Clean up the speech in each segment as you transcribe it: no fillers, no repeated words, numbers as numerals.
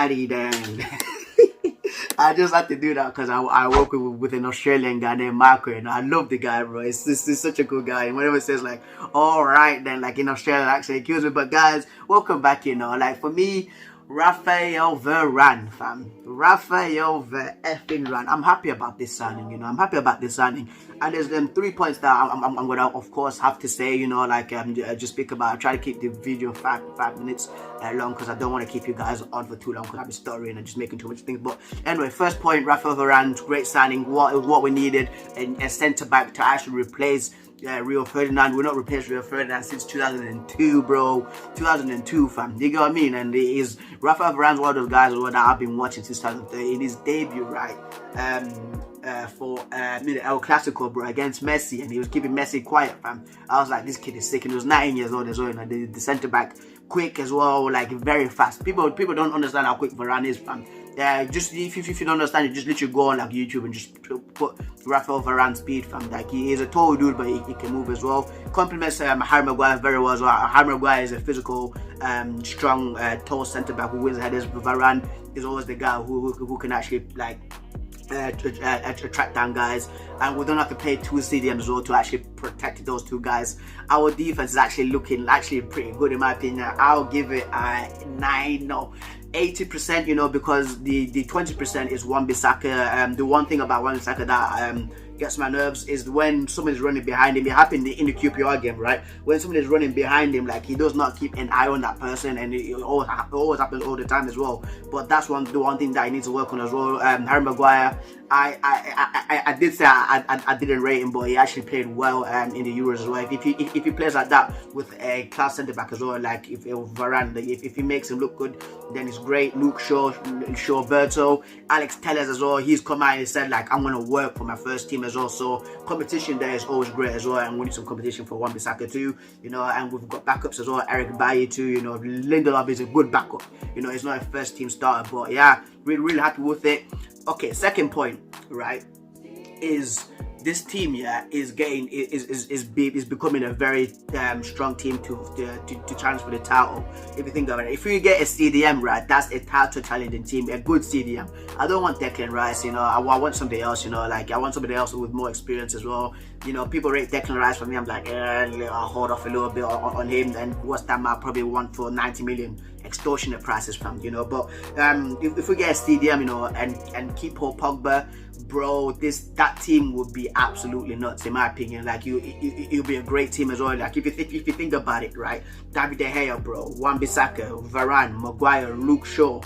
Alrighty then. I just had to do that because I work with an Australian guy named Maguire, and I love the guy, bro. He's such a cool guy. And whenever he says like, all right, then like in Australian accent, it kills me. But guys, welcome back. Like for me, Raphael Varane, fam. Raphael Varane. I'm happy about this signing. I'm happy about this signing. And there's them 3 points that I'm gonna, of course, have to say. Just speak about. I try to keep the video 5 minutes long because I don't want to keep you guys on for too long because I'll be stuttering and just making too much things. But anyway, first point, Raphael Varane, great signing. What we needed, a centre back to actually replace Rio Ferdinand. We're not replaced Rio Ferdinand since 2002, bro. 2002, fam. You get what I mean? And Raphael Varane's one of those guys that I've been watching since 2003. In his debut, right? For El Clasico, bro, against Messi, and he was keeping Messi quiet, fam. I was like, this kid is sick, and he was 19 years old as well. The centre back, quick as well, like very fast. People don't understand how quick Varane is, fam. Just if you don't understand it, just literally go on like YouTube and just put Raphael Varane speed, fam. Like he is a tall dude, but he can move as well. Compliments Harry Maguire very well as well. Harry Maguire is a physical, strong, tall centre back who wins headers. Varane is always the guy who can actually like attract down guys, and we don't have to play 2 stadiums as well to actually protect those 2 guys. Our defense is actually looking pretty good in my opinion. I'll give it a 80%, because the 20% is Wan-Bissaka. The one thing about Wan-Bissaka that gets my nerves is when someone's running behind him. It happened in the QPR game, right? When someone is running behind him, like he does not keep an eye on that person, and it always happens all the time as well. But that's the one thing that he needs to work on as well. Harry Maguire, I did say I didn't rate him, but he actually played well in the Euros as well. If he plays like that with a class centre back as well, like if Varane, if he makes him look good, then it's great. Luke Shaw, Berto, Alex Telles as well. He's come out and said like, I'm gonna work for my first team as well. So competition there is always great as well, and we need some competition for Wan-Bissaka too. And we've got backups as well. Eric Bailly too. Lindelof is a good backup. He's not a first team starter, but yeah, really happy with it. Okay, second point, right, is this team, is becoming a very strong team to challenge for the title. If you think about it, if you get a CDM, right, that's a title challenging team, a good CDM. I don't want Declan Rice, I want somebody else, like I want somebody else with more experience as well. People rate Declan Rice for me. I'm like, I'll hold off a little bit on him. And what's that man probably want for 90 million? Extortionate prices from, but if we get a stadium, and keep Paul Pogba, bro, that team would be absolutely nuts in my opinion. Like it'll be a great team as well. Like if you think about it, right, David De Gea, bro, Wan-Bissaka, Varane, Maguire, Luke Shaw,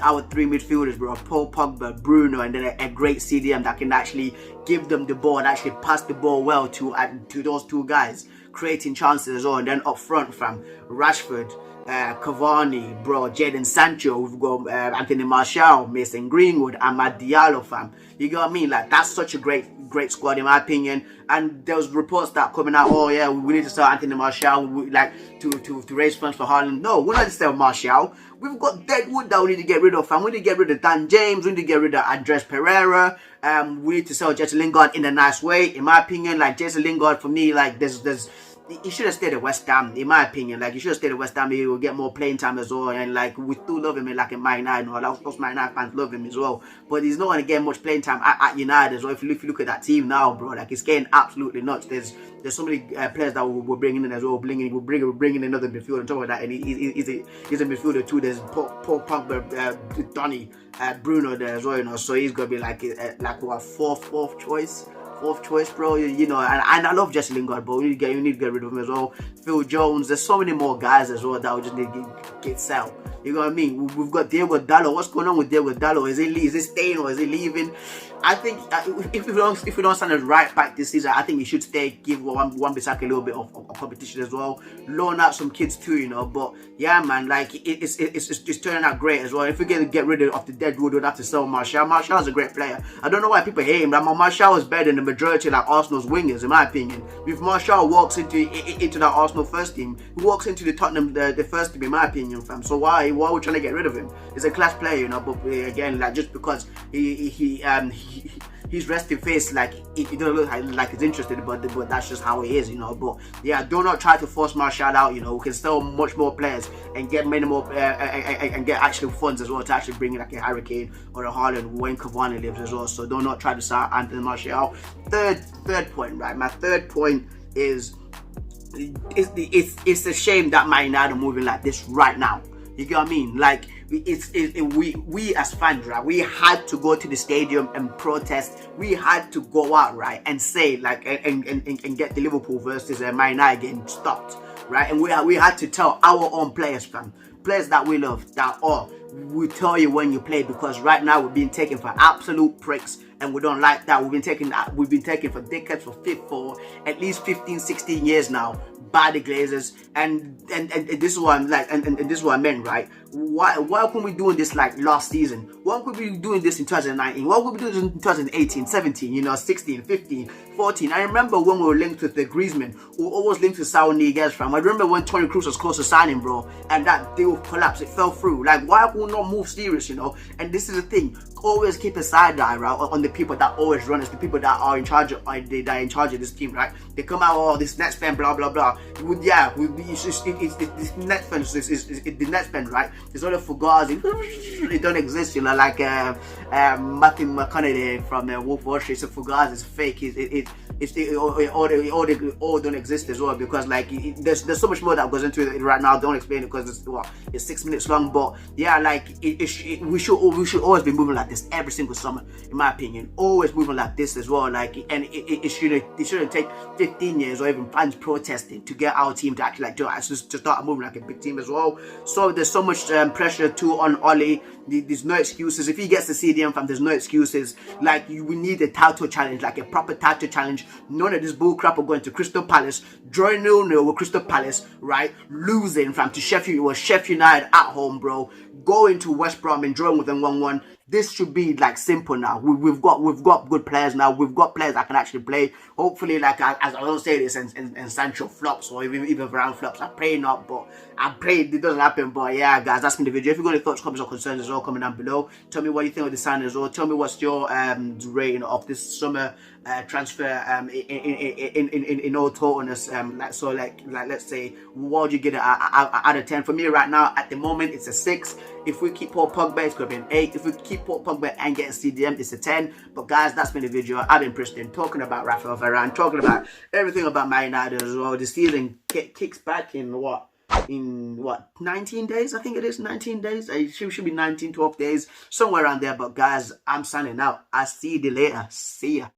our 3 midfielders, bro, Paul Pogba, Bruno, and then a great CDM that can actually give them the ball and actually pass the ball well to those 2 guys, creating chances as well. And then up front, from Rashford, Cavani, bro, Jadon Sancho, we've got Anthony Martial, Mason Greenwood, Amad Diallo, fam. You get what I mean? Like that's such a great squad in my opinion. And there was reports that coming out, oh yeah, we need to sell Anthony Martial, to raise funds for Haaland. No, we're not to sell Martial. We've got deadwood that we need to get rid of, fam. We need to get rid of Dan James. We need to get rid of Andres Pereira. We need to sell Jesse Lingard in a nice way. In my opinion, like Jesse Lingard for me, like he should have stayed at West Ham, in my opinion. Like he should have stayed at West Ham. He will get more playing time as well. And like we still love him like in Man United. Most Man United fans love him as well. But he's not going to get much playing time at United as well. If you look at that team now, bro, like it's getting absolutely nuts. There's so many players that we're bringing in as well. We're bringing another midfielder on top of that, and he's a midfielder too. There's Paul Pogba, Donny, Bruno there as well. So he's gonna be like what, fourth choice, bro. And I love Jesse Lingard, but you need to get rid of him as well. Phil Jones, there's so many more guys as well that we just need to get sell. You know what I mean? We've got Diego Dallo. What's going on with Diego Dallo? Is he staying or is he leaving? I think if we don't sign a right back this season, I think he should stay. Give Wan-Bissaka a little bit of competition as well. Loan out some kids too, But yeah, man, like it's turning out great as well. If we get rid of the deadwood, we'd have to sell Martial. Martial's a great player. I don't know why people hate him. But Martial is better than the majority of like Arsenal's wingers, in my opinion. If Martial walks into that Arsenal first team, he walks into the Tottenham the first team, in my opinion, fam. So why are we trying to get rid of him? He's a class player, But again, like just because he he's resting face, like he doesn't look like he's interested, but that's just how it is, you know. But yeah, do not try to force Martial out. You know, we can sell much more players and get many more and get actual funds as well to actually bring in like a Hurricane or a Haaland when Cavani lives as well. So do not try to sell Anthony Martial. Third point, right? My third point is it's a shame that Man United are moving like this right now. You get what I mean? Like we as fans, right? We had to go to the stadium and protest. We had to go out, right, and say like and get the Liverpool versus Man United game stopped, right? And we had to tell our own players, fam, players that we love, that we tell you when you play, because right now we're being taken for absolute pricks. And we don't like that. We've been taken for dickheads for at least 15, 16 years now by the Glazers. And this is what I'm like, and this is what I meant, right? Why couldn't we doing this like last season? Why could we be doing this in 2019? Why could we do this in 2018, 17, you know, 16, 15, 14? I remember when we were linked with the Griezmann, we were always linked to Saul Niguez, fam. I remember when Toni Kroos was close to signing, bro, and that deal collapsed, it fell through. Like, why could we not move serious, you know? And this is the thing, always keep a side eye, right, on the people that always run us, the people that are in charge of this team, right? They come out, oh, this net spend, blah blah blah. It's the net spend, the net spend, right? It's all the fugazi. It don't exist, you know, like Matthew McConaughey from Wolf of Wall Street. It's a fugazi, it's fake. It all don't exist as well, because like there's so much more that goes into it right now. Don't explain it because it's 6 minutes long. But yeah, like we should always be moving like this every single summer, in my opinion. Always moving like this as well. Like, and it shouldn't take 15 years or even fans protesting to get our team to actually like to start moving like a big team as well. So there's so much pressure too on Oli. There's no excuses. If he gets the CDM, fam, there's no excuses. Like, we need a title challenge, like a proper title challenge. None of this bull crap of going to Crystal Palace, drawing 0-0 with Crystal Palace, right? Losing, fam, to Sheffield. It was Sheffield United at home, bro. Going to West Brom and drawing with them 1-1. This should be like simple now. We've got good players now. We've got players that can actually play. Hopefully, like as I don't say this, and Sancho flops or even Varane flops. I pray not, but I pray it doesn't happen. But yeah, guys, that's been the video. If you've got any thoughts, comments, or concerns as well, comment down below. Tell me what you think of the signing as well. Tell me what's your rating of this summer transfer in all totalness. Like let's say, what would you get it out of 10? For me right now, at the moment, it's a 6. If we keep Paul Pogba, it's going to be an 8. If we keep Paul Pogba and getting CDM, it's a 10. But guys, that's been the video. I've been Preston, talking about Raphael Varane, talking about everything about Man United as well. The season kicks back in what? 19 days? I think it is 19 days. It should be 19, 12 days, somewhere around there. But guys, I'm signing out. I'll see you later. See ya.